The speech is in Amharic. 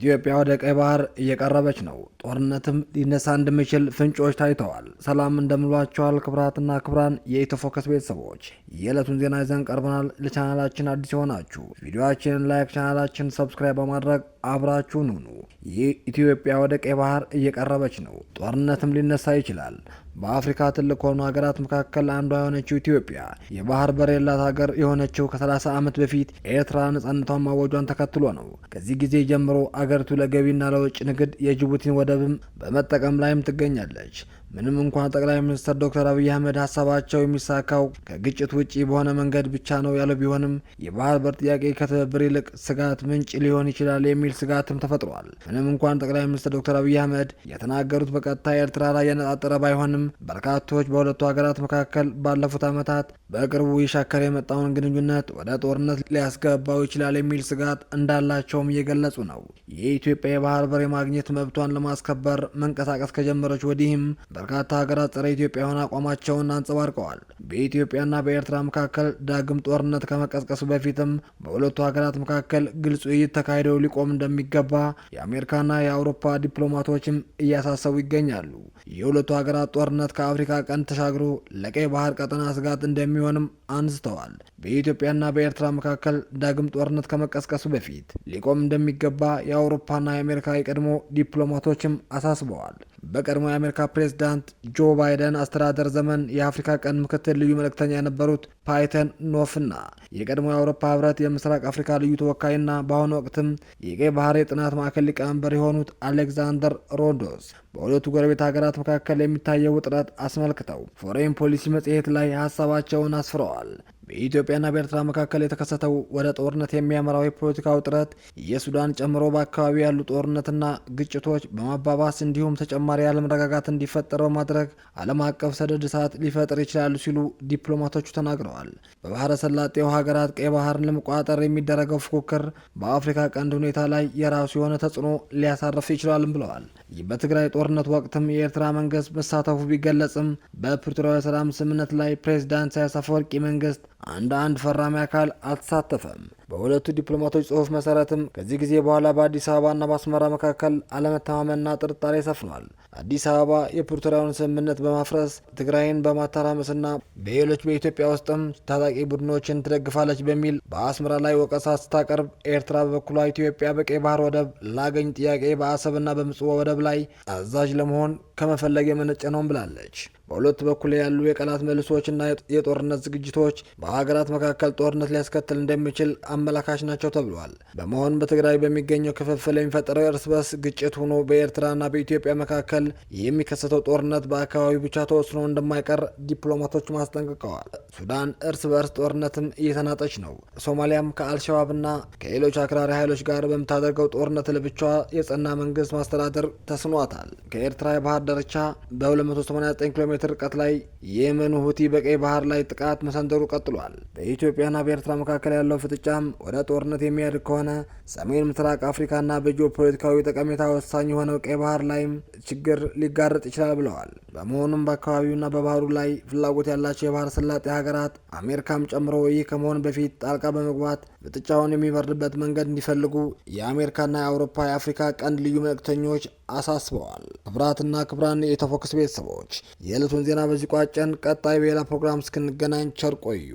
ኢትዮጵያ ወደ ቀይ ባህር እየቀረበች ነው። ጦርነትም ሊነሳ እንደሚችል ፍንጮች ታይተዋል። ሰላም እንደምሏቸዋል ክብራትና ክብራን የኢትዮ ፎከስ ቤተሰቦች የዕለቱን ዜና ይዘን ቀርበናል። ለቻናላችን አዲስ የሆናችሁ ቪዲዮአችንን ላይክ፣ ቻናላችን ሰብስክራይብ በማድረግ አብራችሁን ሁኑ። ይህ ኢትዮጵያ ወደ ቀይ ባህር እየቀረበች ነው። ጦርነትም ሊነሳ ይችላል። በአፍሪካ ትልቅ ከሆኑ ሀገራት መካከል አንዷ የሆነችው ኢትዮጵያ የባህር በር የሌላት ሀገር የሆነችው ከ30 ዓመት በፊት ኤርትራ ነጻነቷን ማወጇን ተከትሎ ነው። ከዚህ ጊዜ ጀምሮ አገሪቱ ለገቢና ለውጭ ንግድ የጅቡቲን ወደብም በመጠቀም ላይም ትገኛለች። ምንም እንኳን ጠቅላይ ሚኒስትር ዶክተር አብይ አህመድ ሀሳባቸው የሚሳካው ከግጭት ውጪ በሆነ መንገድ ብቻ ነው ያለው ቢሆንም የባህር በር ጥያቄ ከትብብር ይልቅ ስጋት ምንጭ ሊሆን ይችላል የሚል ስጋትም ተፈጥሯል። ምንም እንኳን ጠቅላይ ሚኒስትር ዶክተር አብይ አህመድ የተናገሩት በቀጥታ ኤርትራ ላይ ያነጣጠረ ባይሆንም በርካቶች በሁለቱ ሀገራት መካከል ባለፉት ዓመታት በቅርቡ ይሻከር የመጣውን ግንኙነት ወደ ጦርነት ሊያስገባው ይችላል የሚል ስጋት እንዳላቸውም እየገለጹ ነው። የኢትዮጵያ የባህር በር የማግኘት መብቷን ለማስከበር መንቀሳቀስ ከጀመረች ወዲህም በርካታ ሀገራት ጸረ ኢትዮጵያ የሆነ አቋማቸውን አንጸባርቀዋል። በኢትዮጵያና በኤርትራ መካከል ዳግም ጦርነት ከመቀስቀሱ በፊትም በሁለቱ ሀገራት መካከል ግልጽ ውይይት ተካሂደው ሊቆም እንደሚገባ የአሜሪካና የአውሮፓ ዲፕሎማቶችም እያሳሰቡ ይገኛሉ። የሁለቱ ሀገራት ጦርነት ከአፍሪካ ቀንድ ተሻግሮ ለቀይ ባህር ቀጠና ስጋት እንደሚሆንም አንስተዋል። በኢትዮጵያና በኤርትራ መካከል ዳግም ጦርነት ከመቀስቀሱ በፊት ሊቆም እንደሚገባ የአውሮፓና የአሜሪካ የቀድሞ ዲፕሎማቶችም አሳስበዋል። በቀድሞ የአሜሪካ ፕሬዝዳንት ጆ ባይደን አስተዳደር ዘመን የአፍሪካ ቀንድ ምክትል ልዩ መልእክተኛ የነበሩት ፓይተን ኖፍና የቀድሞ የአውሮፓ ህብረት የምስራቅ አፍሪካ ልዩ ተወካይና በአሁኑ ወቅትም የቀይ ባህር የጥናት ማዕከል ሊቀመንበር የሆኑት አሌክዛንደር ሮዶስ በሁለቱ ጎረቤት ሀገራት መካከል የሚታየው ውጥረት አስመልክተው ፎሬን ፖሊሲ መጽሔት ላይ ሀሳባቸውን አስፍረዋል። በኢትዮጵያና በኤርትራ መካከል የተከሰተው ወደ ጦርነት የሚያመራው የፖለቲካ ውጥረት የሱዳን ጨምሮ በአካባቢ ያሉ ጦርነትና ግጭቶች በማባባስ እንዲሁም ተጨማሪ አለመረጋጋት እንዲፈጠር በማድረግ ዓለም አቀፍ ሰደድ እሳት ሊፈጥር ይችላሉ ሲሉ ዲፕሎማቶቹ ተናግረዋል። በባህረ ሰላጤው ሀገራት ቀይ ባህርን ለመቆጣጠር የሚደረገው ፉክክር በአፍሪካ ቀንድ ሁኔታ ላይ የራሱ የሆነ ተጽዕኖ ሊያሳርፍ ይችላልም ብለዋል። በትግራይ ጦርነት ወቅትም የኤርትራ መንግስት መሳተፉ ቢገለጽም በፕሪቶሪያ የሰላም ስምምነት ላይ ፕሬዝዳንት ኢሳያስ አፈወርቂ መንግስት አንድ ፈራሚ አካል አልተሳተፈም። በሁለቱ ዲፕሎማቶች ጽሑፍ መሰረትም ከዚህ ጊዜ በኋላ በአዲስ አበባና በአስመራ መካከል አለመተማመንና ጥርጣሬ ሰፍኗል። አዲስ አበባ የፕሪቶሪያውን ስምምነት በማፍረስ ትግራይን በማተራመስና በሌሎች በኢትዮጵያ ውስጥም ታጣቂ ቡድኖችን ትደግፋለች በሚል በአስመራ ላይ ወቀሳ ስታቀርብ፣ ኤርትራ በበኩሏ ኢትዮጵያ በቀይ ባህር ወደብ ላገኝ ጥያቄ በአሰብና በምጽዋ ወደብ ላይ አዛዥ ለመሆን ከመፈለግ የመነጨ ነውም ብላለች። በሁለቱ በኩል ያሉ የቃላት መልሶችና የጦርነት ዝግጅቶች በሀገራት መካከል ጦርነት ሊያስከትል እንደሚችል አመላካች ናቸው ተብሏል። በመሆኑም በትግራይ በሚገኘው ክፍፍል የሚፈጠረው እርስ በርስ ግጭት ሆኖ በኤርትራና በኢትዮጵያ መካከል የሚከሰተው ጦርነት በአካባቢው ብቻ ተወስኖ እንደማይቀር ዲፕሎማቶች አስጠንቅቀዋል። ሱዳን እርስ በርስ ጦርነትም እየተናጠች ነው። ሶማሊያም ከአልሸባብና ከሌሎች አክራሪ ኃይሎች ጋር በምታደርገው ጦርነት ለብቻዋ የጸና መንግስት ማስተዳደር ተስኗታል። ከኤርትራ የባህር ዳርቻ በ289 ኪሎ ሜትር ርቀት ላይ የየመኑ ሁቲ በቀይ ባህር ላይ ጥቃት መሰንዘሩ ቀጥሏል። በኢትዮጵያና በኤርትራ መካከል ያለው ፍጥጫም ወደ ጦርነት የሚያድግ ከሆነ ሰሜን ምስራቅ አፍሪካና በጂኦፖለቲካዊ ጠቀሜታ ወሳኝ የሆነው ቀይ ባህር ላይም ችግር ሊጋረጥ ይችላል ብለዋል። በመሆኑም በአካባቢውና በባህሩ ላይ ፍላጎት ያላቸው የባህር ሰላጤ ሀገራት አሜሪካም ጨምሮ ይህ ከመሆን በፊት ጣልቃ በመግባት ፍጥጫውን የሚበርድበት መንገድ እንዲፈልጉ የአሜሪካና የአውሮፓ የአፍሪካ ቀንድ ልዩ መልእክተኞች አሳስበዋል። ክብራትና ክብራን የኢትዮ ፎከስ ቤተሰቦች የዕለቱን ዜና በዚህ ቋጨን። ቀጣይ በሌላ ፕሮግራም እስክንገናኝ ቸር ቆዩ።